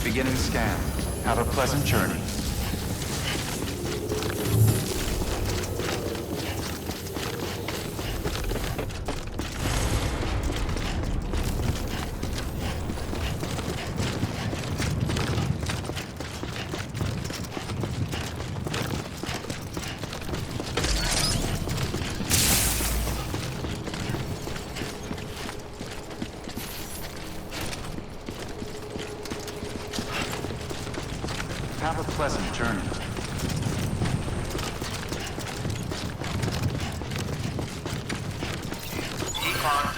Beginning scan. Have a pleasant journey. Have a pleasant journey.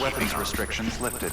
Weapons restrictions lifted.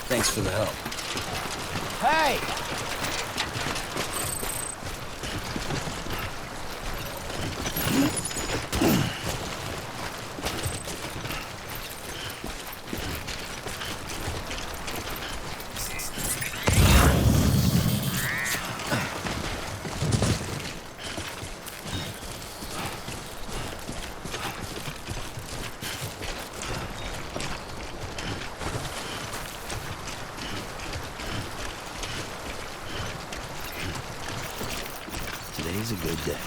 Thanks for the help. Hey! Today's a good day.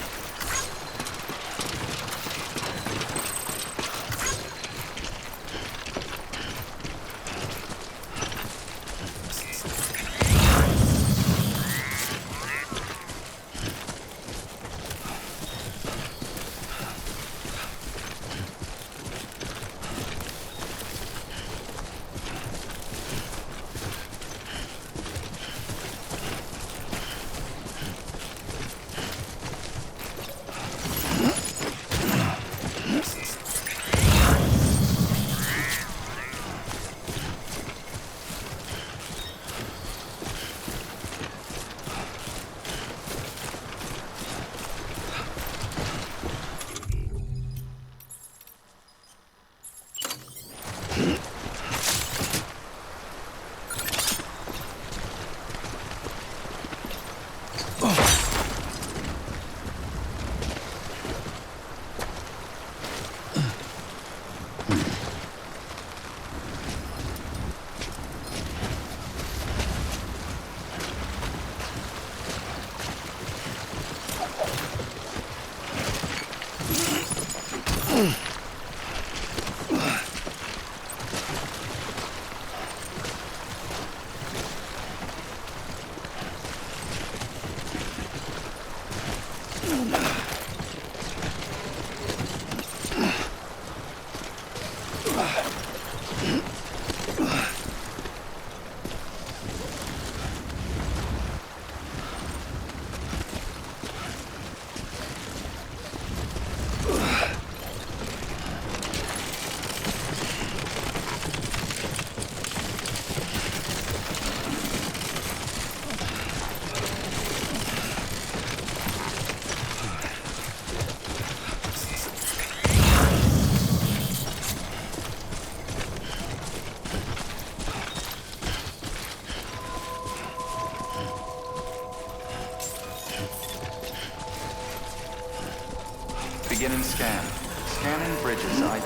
Beginning scan. Scanning bridges ID.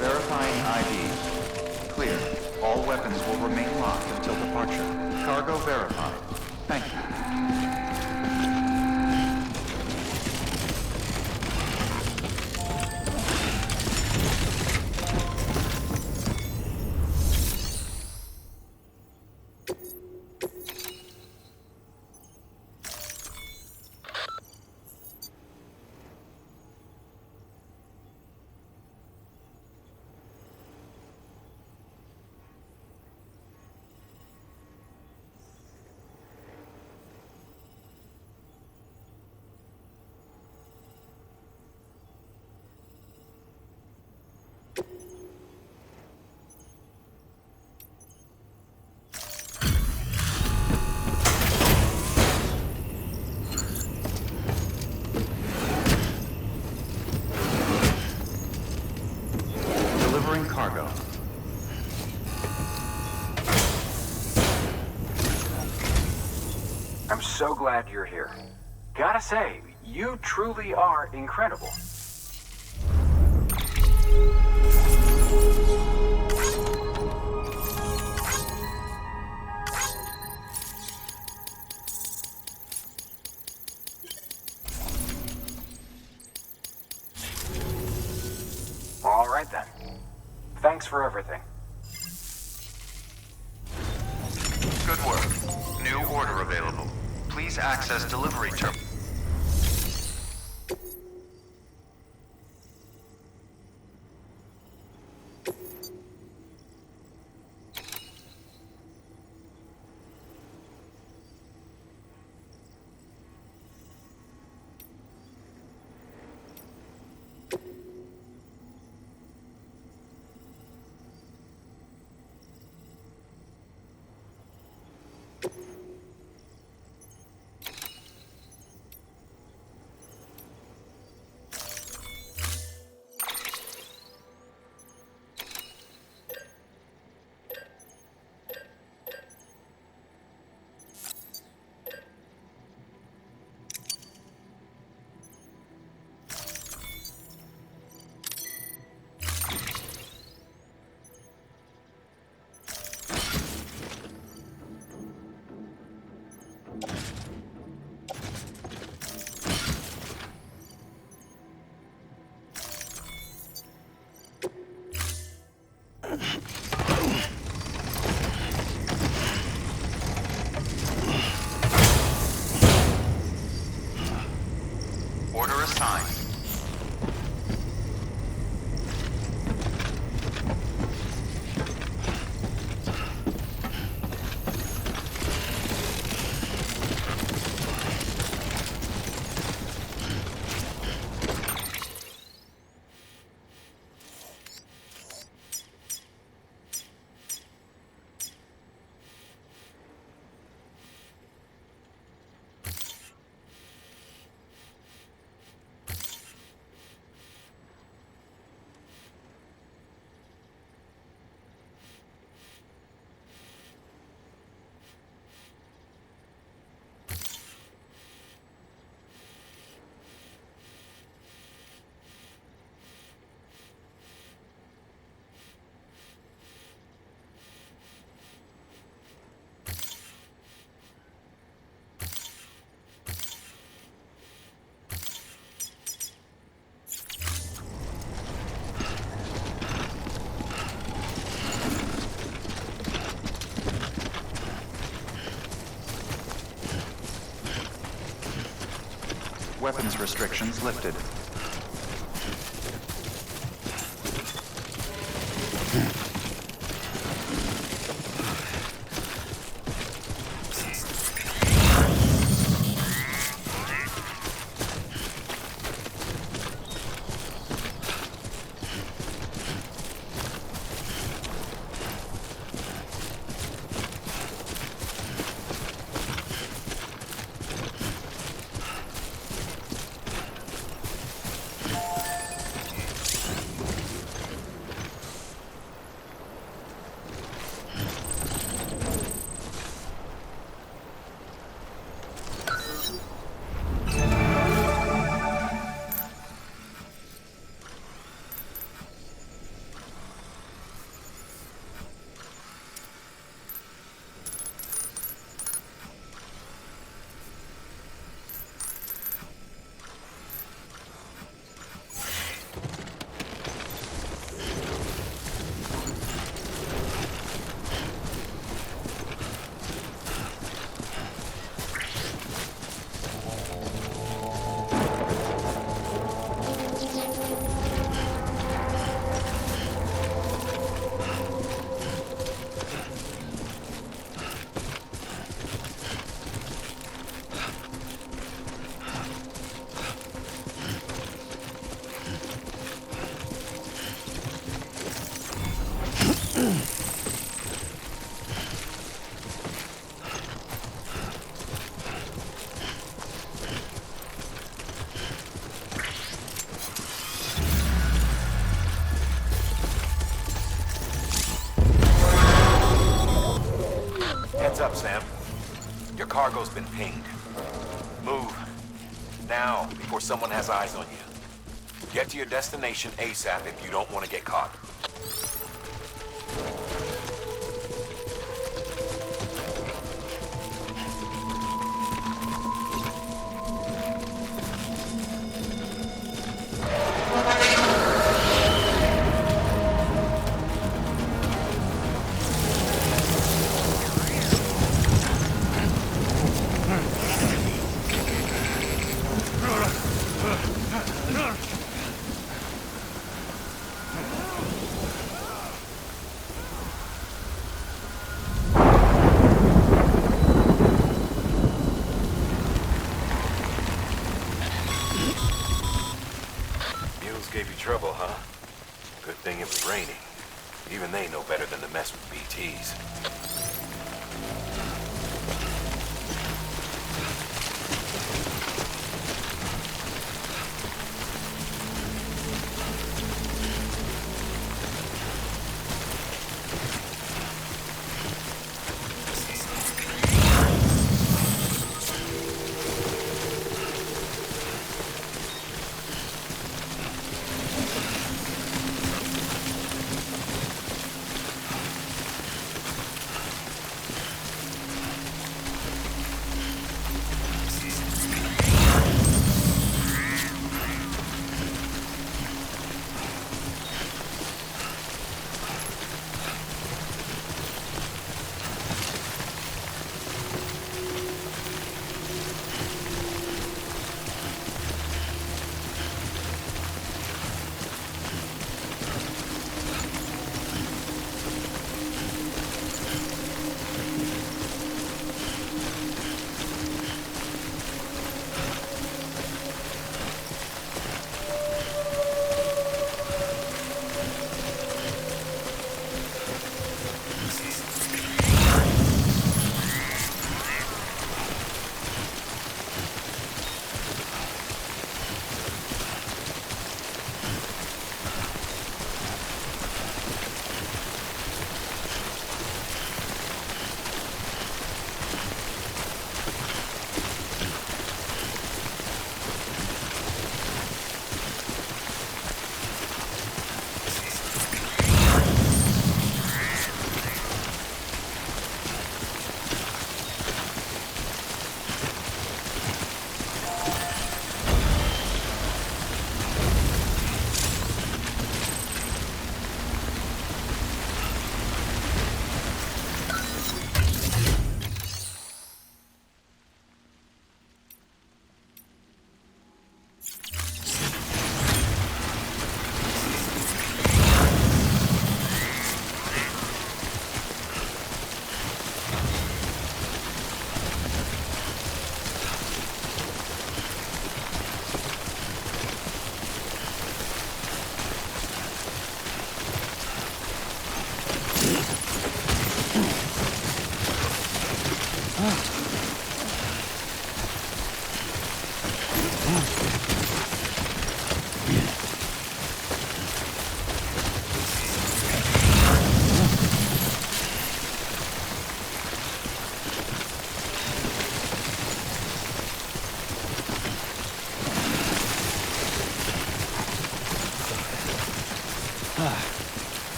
Verifying ID. Clear. All weapons will remain locked until departure. Cargo verified. Thank you. Delivering cargo. I'm so glad you're here. Gotta say, you truly are incredible. right then. Thanks for everything. Good work. New order available. Please access delivery terminal. Order assigned. Weapons restrictions lifted. Heads up, Sam. Your cargo's been pinged. Move. Now, before someone has eyes on you. Get to your destination ASAP if you don't want to get caught. gave you trouble, huh? Good thing it was raining. Even they know better than to mess with BTs.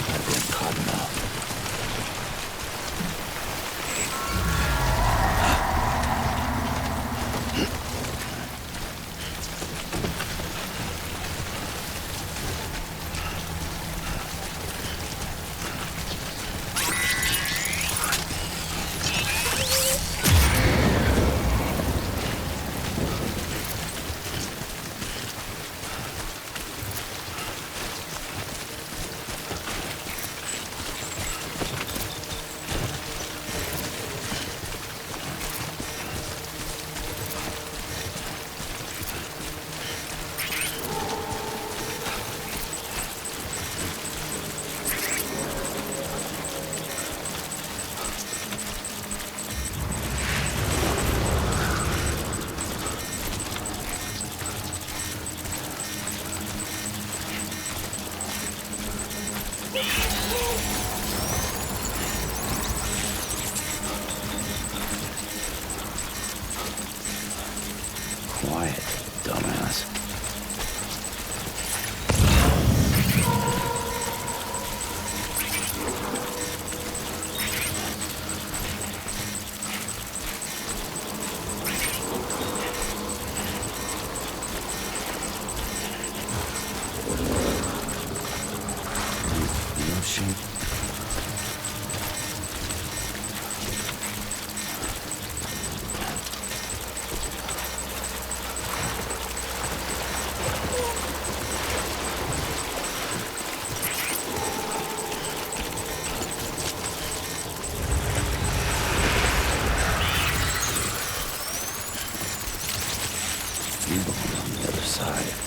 I've been caught now. Quiet, dumbass. You know, she... You belong on the outside.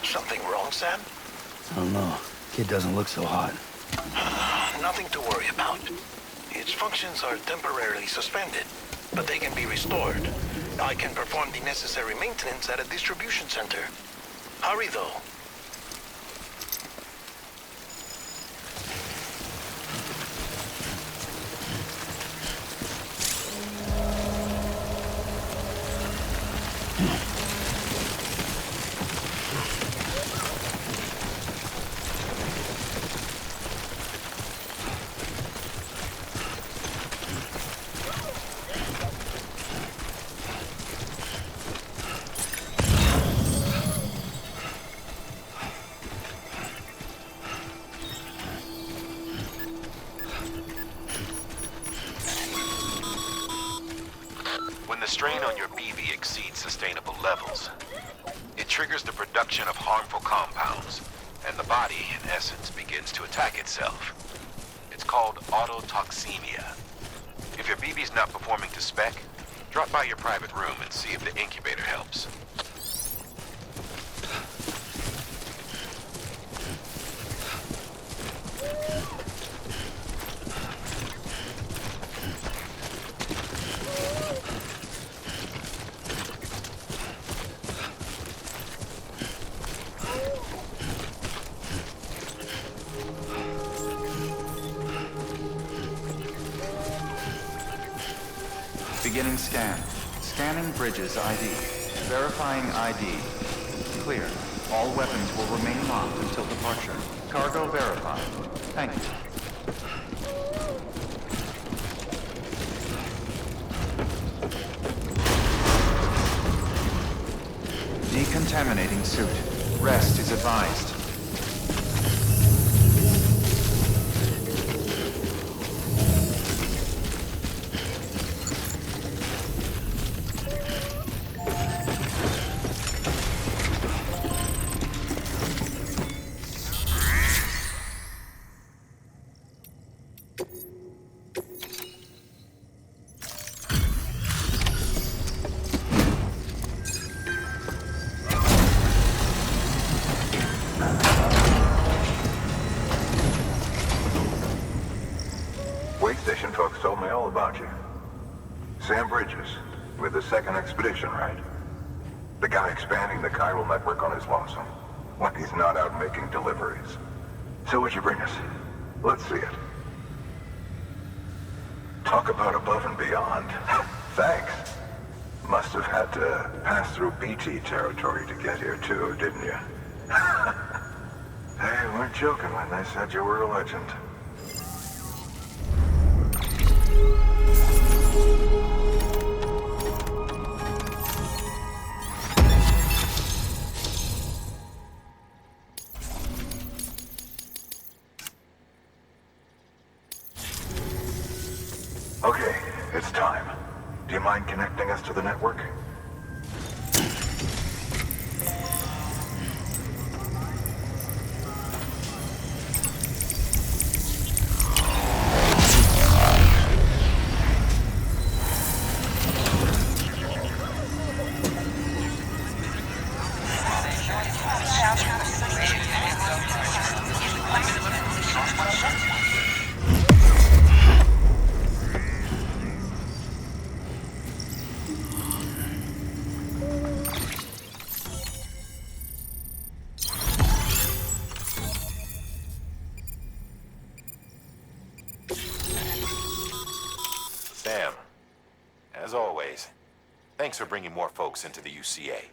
Something wrong, Sam? I don't know. Kid doesn't look so hot. Nothing to worry about. Its functions are temporarily suspended, but they can be restored. I can perform the necessary maintenance at a distribution center. Hurry, though. When the strain on your BV exceeds sustainable levels, it triggers the production of harmful compounds, and the body, in essence, begins to attack itself. It's called autotoxemia. If your BV's not performing to spec, drop by your private room and see if the incubator helps. Beginning scan. Scanning bridges ID. Verifying ID. Clear. All weapons will remain locked until departure. Cargo verified. Thank you. Decontaminating suit. Rest is advised. Wait station folks told me all about you. Sam Bridges, with the second expedition, right? The guy expanding the chiral network on his lonesome, when he's not out making deliveries. So what'd you bring us? Let's see it. Talk about above and beyond. Thanks. Must have had to pass through BT territory to get here too, didn't you? They weren't joking when they said you were a legend. Okay, it's time. Do you mind connecting us to the network? Thanks for bringing more folks into the UCA.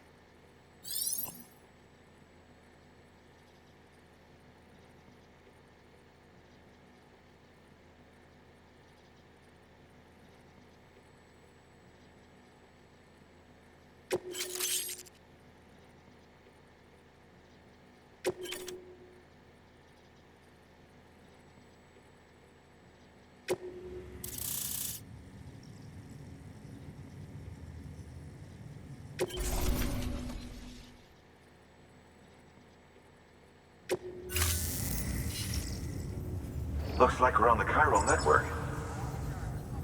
Looks like we're on the chiral network.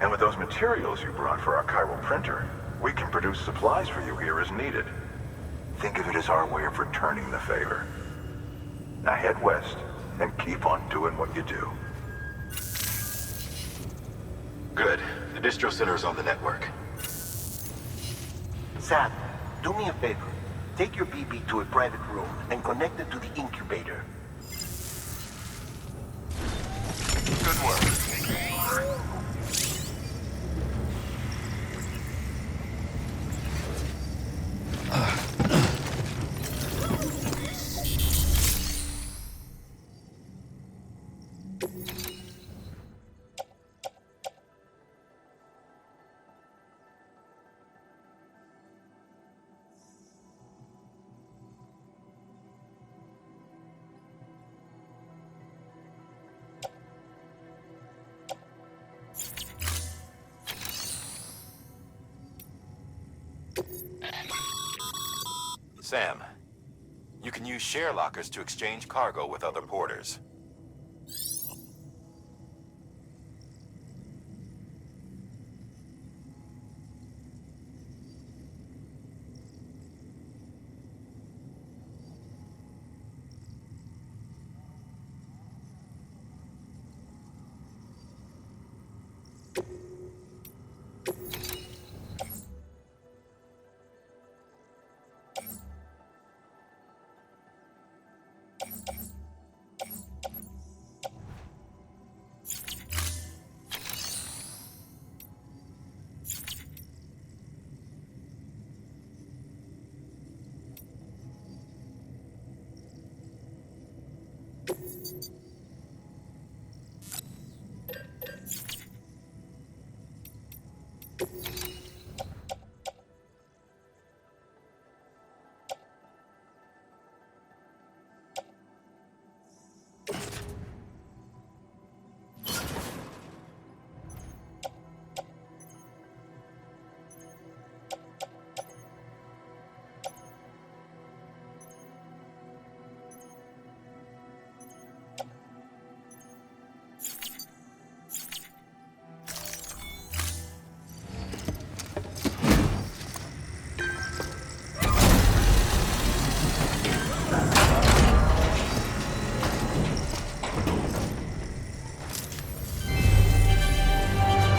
And with those materials you brought for our chiral printer, we can produce supplies for you here as needed. Think of it as our way of returning the favor. Now head west and keep on doing what you do. Good. The distro center is on the network. Sam, do me a favor. Take your BB to a private room and connect it to the incubator. Good work. Sam, you can use share lockers to exchange cargo with other porters.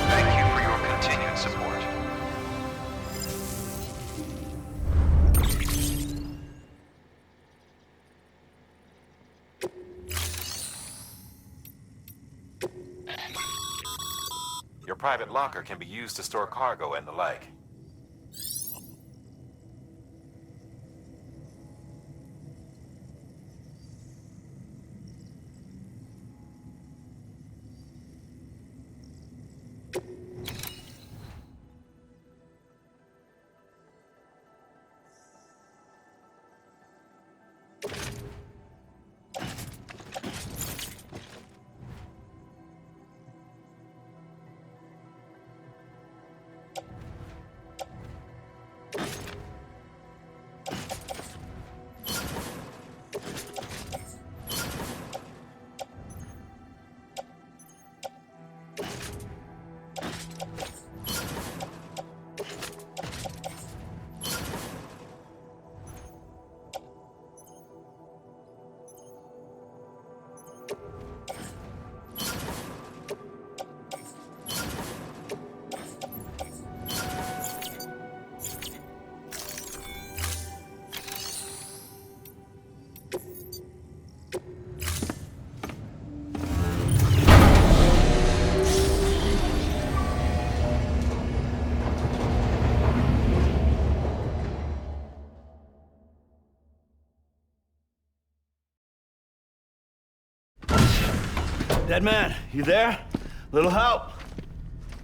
Thank you for your continued support. Your private locker can be used to store cargo and the like. Dead man, you there? Little help?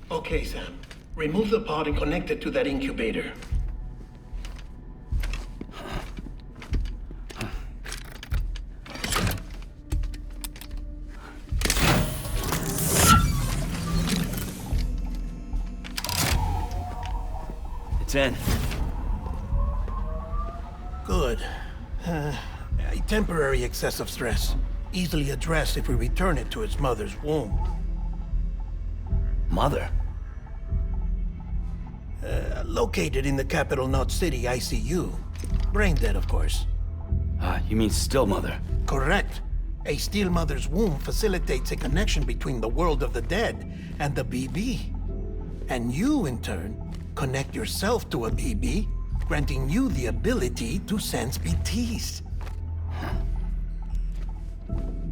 Okay, Sam. Remove the pod and connect it to that incubator. It's in. Good. A temporary excessive stress. Easily addressed if we return it to its mother's womb. Mother? Located in the capital Knot City ICU. Brain dead, of course. You mean still mother? Correct. A still mother's womb facilitates a connection between the world of the dead and the BB. And you, in turn, connect yourself to a BB, granting you the ability to sense BTs.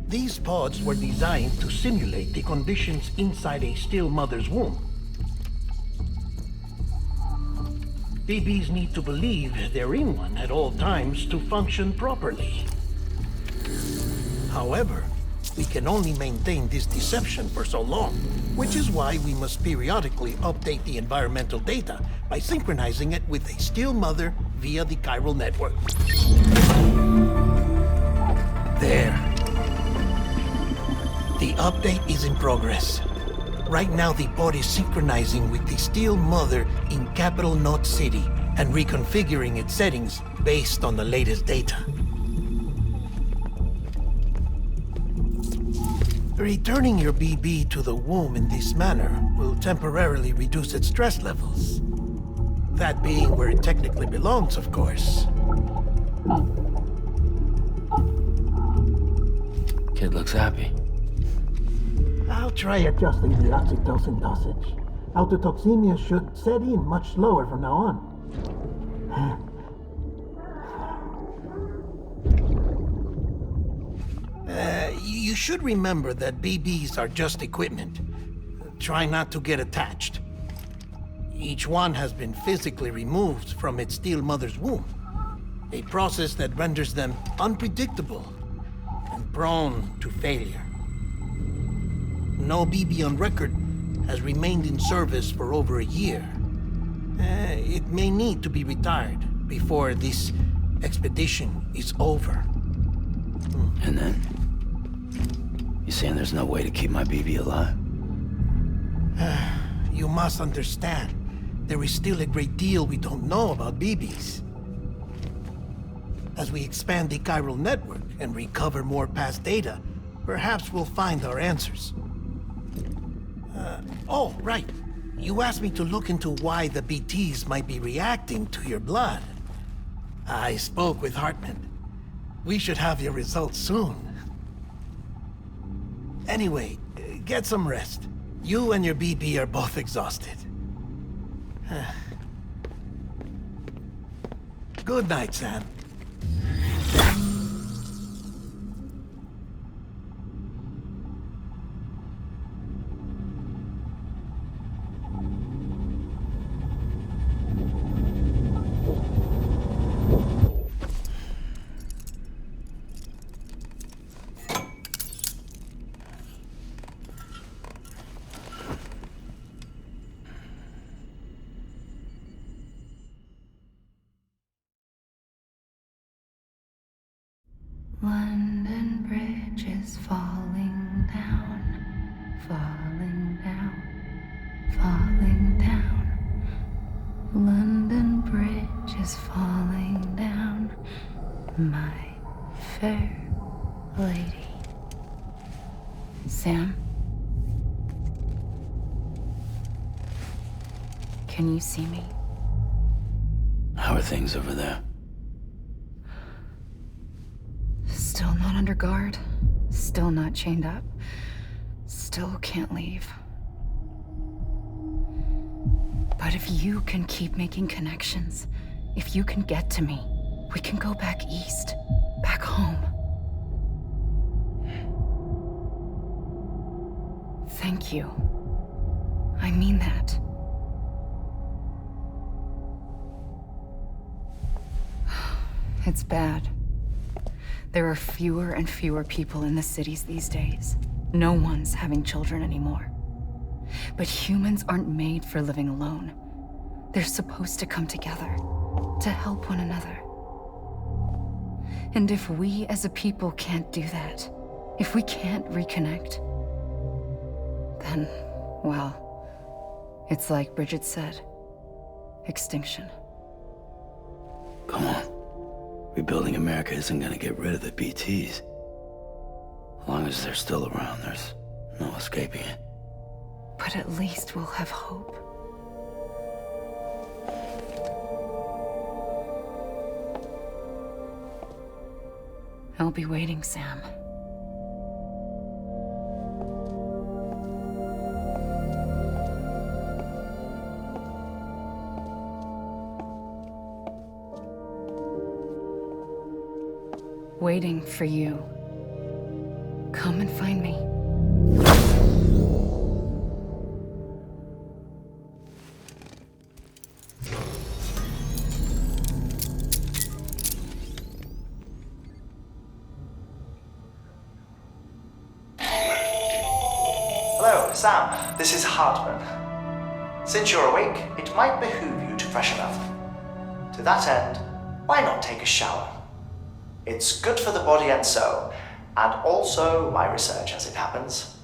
These pods were designed to simulate the conditions inside a still mother's womb. BBs need to believe they're in one at all times to function properly. However, we can only maintain this deception for so long, which is why we must periodically update the environmental data by synchronizing it with a still mother via the chiral network. There. The update is in progress. Right now, the pod is synchronizing with the still mother in capital Knot City and reconfiguring its settings based on the latest data. Returning your BB to the womb in this manner will temporarily reduce its stress levels. That being where it technically belongs, of course. Kid looks happy. I'll try adjusting the oxytocin dosage. Autotoxemia should set in much slower from now on. You should remember that BBs are just equipment. Try not to get attached. Each one has been physically removed from its still mother's womb. A process that renders them unpredictable and prone to failure. No BB on record has remained in service for over a year. It may need to be retired before this expedition is over. And then? You saying there's no way to keep my BB alive? You must understand, there is still a great deal we don't know about BBs. As we expand the chiral network and recover more past data, perhaps we'll find our answers. Oh, right. You asked me to look into why the BTs might be reacting to your blood. I spoke with Hartman. We should have your results soon. Anyway, get some rest. You and your BB are both exhausted. Good night, Sam. London Bridge is falling down, falling down, falling down. London Bridge is falling down, my fair lady. Sam? Can you see me? How are things over there? Still not under guard, still not chained up, still can't leave. But if you can keep making connections, if you can get to me, we can go back east, back home. Thank you. I mean that. It's bad. There are fewer and fewer people in the cities these days. No one's having children anymore. But humans aren't made for living alone. They're supposed to come together, to help one another. And if we as a people can't do that, if we can't reconnect, then, well, it's like Bridget said, extinction. Come on. Rebuilding America isn't gonna get rid of the BTs. As long as they're still around, there's no escaping it. But at least we'll have hope. I'll be waiting, Sam. Waiting for you. Come and find me. Hello, Sam. This is Hartman. Since you're awake, it might behoove you to freshen up. To that end, why not take a shower? It's good for the body and soul, and also my research as it happens.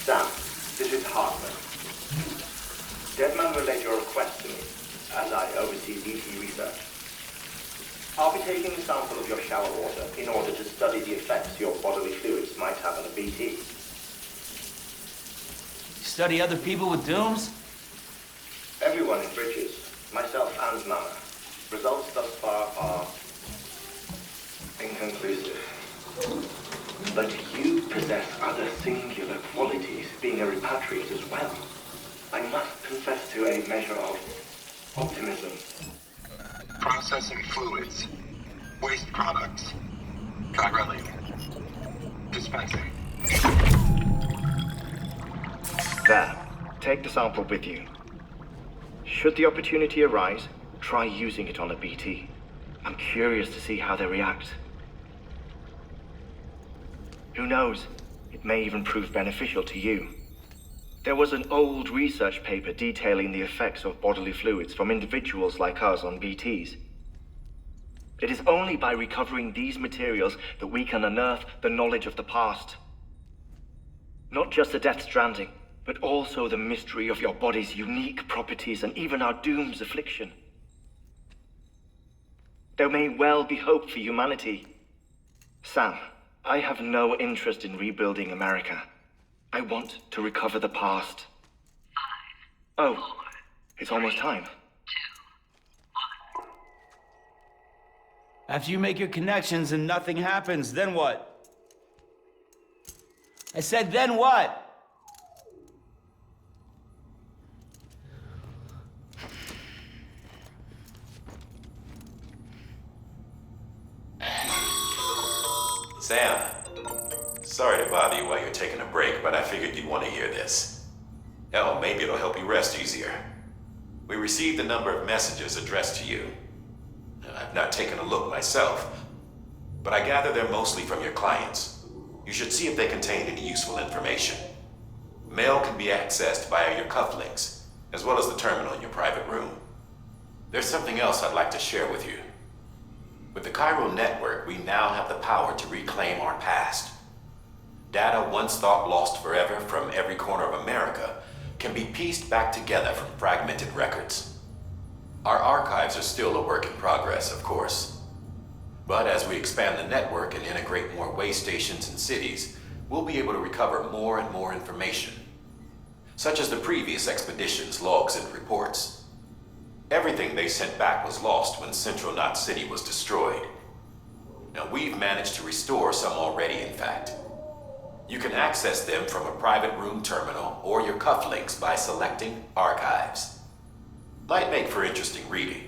Sam, this is Hartman. Deadman relayed your request to me, as I oversee BT research. I'll be taking a sample of your shower water in order to study the effects your bodily fluids might have on a BT. Study other people with dooms? Everyone in Bridges, myself and Mama. Results thus far are inconclusive. But you possess other singular qualities, being a repatriate as well. I must confess to a measure of optimism. Processing fluids. Waste products. Chirelli. Dispensing. There. Take the sample with you. Should the opportunity arise, try using it on a BT. I'm curious to see how they react. Who knows? It may even prove beneficial to you. There was an old research paper detailing the effects of bodily fluids from individuals like us on BTs. It is only by recovering these materials that we can unearth the knowledge of the past. Not just the Death Stranding, but also the mystery of your body's unique properties and even our doom's affliction. There may well be hope for humanity. Sam, I have no interest in rebuilding America. I want to recover the past. 5, 4, oh, it's almost time. 2, 1. After you make your connections and nothing happens, then what? I said, then what? Sam, sorry to bother you while you're taking a break, but I figured you'd want to hear this. Hell, maybe it'll help you rest easier. We received a number of messages addressed to you. I've not taken a look myself, but I gather they're mostly from your clients. You should see if they contain any useful information. Mail can be accessed via your cufflinks, as well as the terminal in your private room. There's something else I'd like to share with you. With the Chiral network, we now have the power to reclaim our past. Data once thought lost forever from every corner of America can be pieced back together from fragmented records. Our archives are still a work in progress, of course. But as we expand the network and integrate more way stations and cities, we'll be able to recover more and more information, such as the previous expedition's logs and reports. Everything they sent back was lost when Central Knot City was destroyed. Now, we've managed to restore some already, in fact. You can access them from a private room terminal or your cufflinks by selecting Archives. Might make for interesting reading.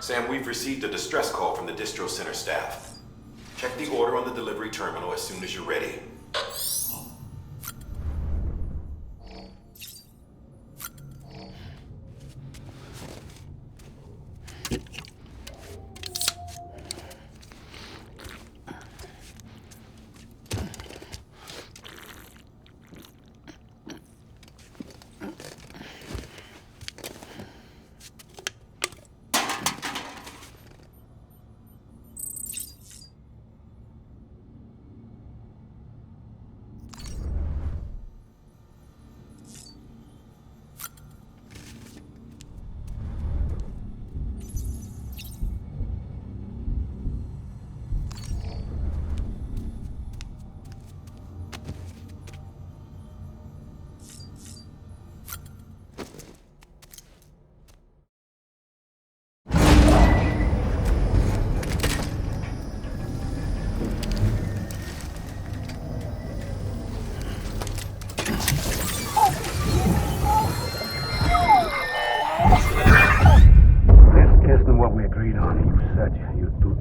Sam, we've received a distress call from the distro center staff. Check the order on the delivery terminal as soon as you're ready.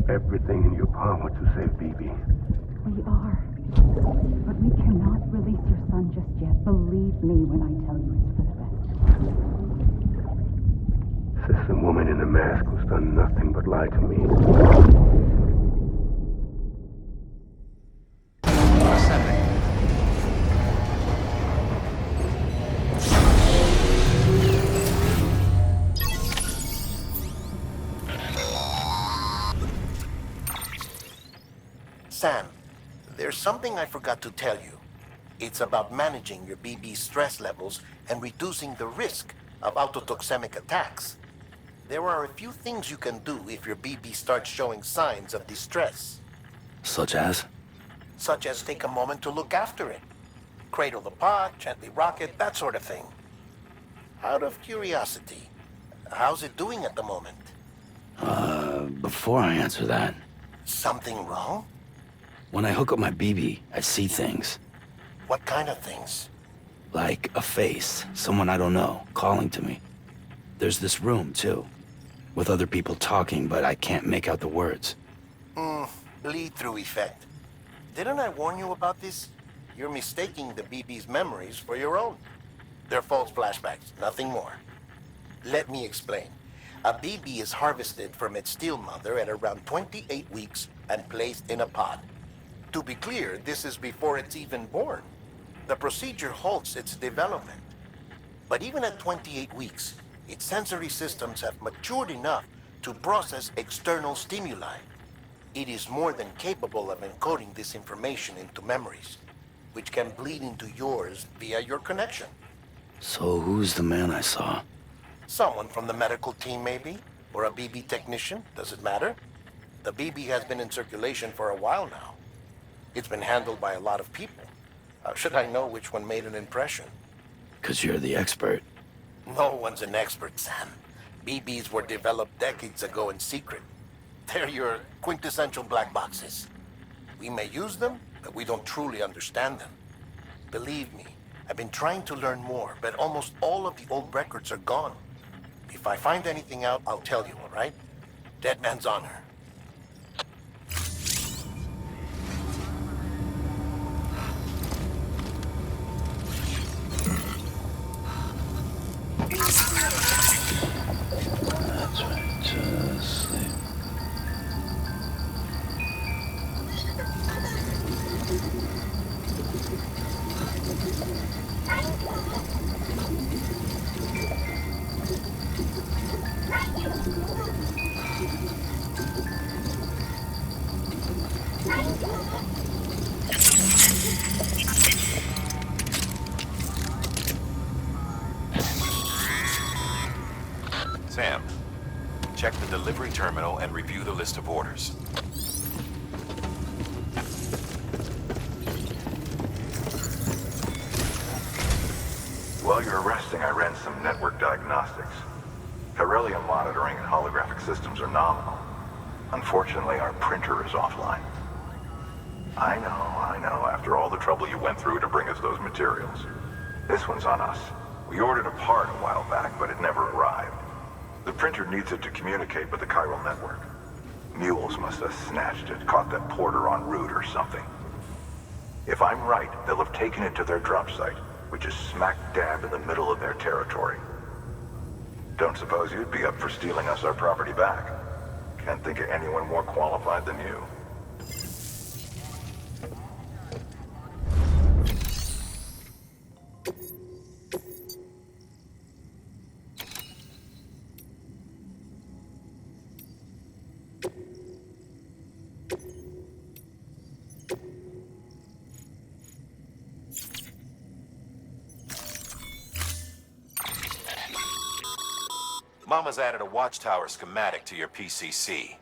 Everything in your power to save BB. We are. But we cannot release your son just yet. Believe me when I tell you it's for the best. Says the woman in the mask who's done nothing but lie to me. Sam, there's something I forgot to tell you. It's about managing your BB stress levels and reducing the risk of autotoxemic attacks. There are a few things you can do if your BB starts showing signs of distress. Such as? Such as take a moment to look after it. Cradle the pod, gently rock it, that sort of thing. Out of curiosity, how's it doing at the moment? Before I answer that... Something wrong? When I hook up my BB, I see things. What kind of things? Like a face, someone I don't know, calling to me. There's this room, too, with other people talking, but I can't make out the words. Bleed-through effect. Didn't I warn you about this? You're mistaking the BB's memories for your own. They're false flashbacks, nothing more. Let me explain. A BB is harvested from its steel mother at around 28 weeks and placed in a pod. To be clear, this is before it's even born. The procedure halts its development. But even at 28 weeks, its sensory systems have matured enough to process external stimuli. It is more than capable of encoding this information into memories, which can bleed into yours via your connection. So who's the man I saw? Someone from the medical team, maybe? Or a BB technician? Does it matter? The BB has been in circulation for a while now. It's been handled by a lot of people. How should I know which one made an impression? 'Cause you're the expert. No one's an expert, Sam. BBs were developed decades ago in secret. They're your quintessential black boxes. We may use them, but we don't truly understand them. Believe me, I've been trying to learn more, but almost all of the old records are gone. If I find anything out, I'll tell you, all right? Dead man's honor. That's right, just sleep. Sam, check the delivery terminal and review the list of orders. While you're resting, I ran some network diagnostics. Beryllium monitoring and holographic systems are nominal. Unfortunately, our printer is offline. I know, after all the trouble you went through to bring us those materials. This one's on us. We ordered a part a while back, but it never arrived. The printer needs it to communicate with the chiral network. Mules must have snatched it, caught that porter en route or something. If I'm right, they'll have taken it to their drop site, which is smack dab in the middle of their territory. Don't suppose you'd be up for stealing us our property back? Can't think of anyone more qualified than you. Mama's added a watchtower schematic to your PCC.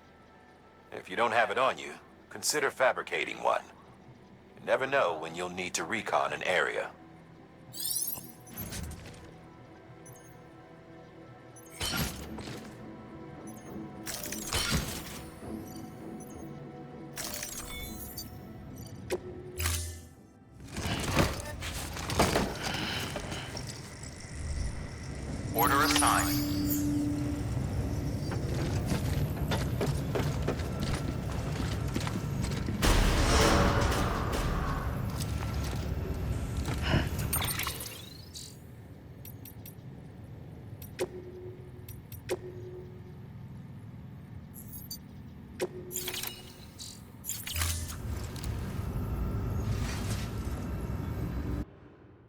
If you don't have it on you, consider fabricating one. You never know when you'll need to recon an area. Order assigned.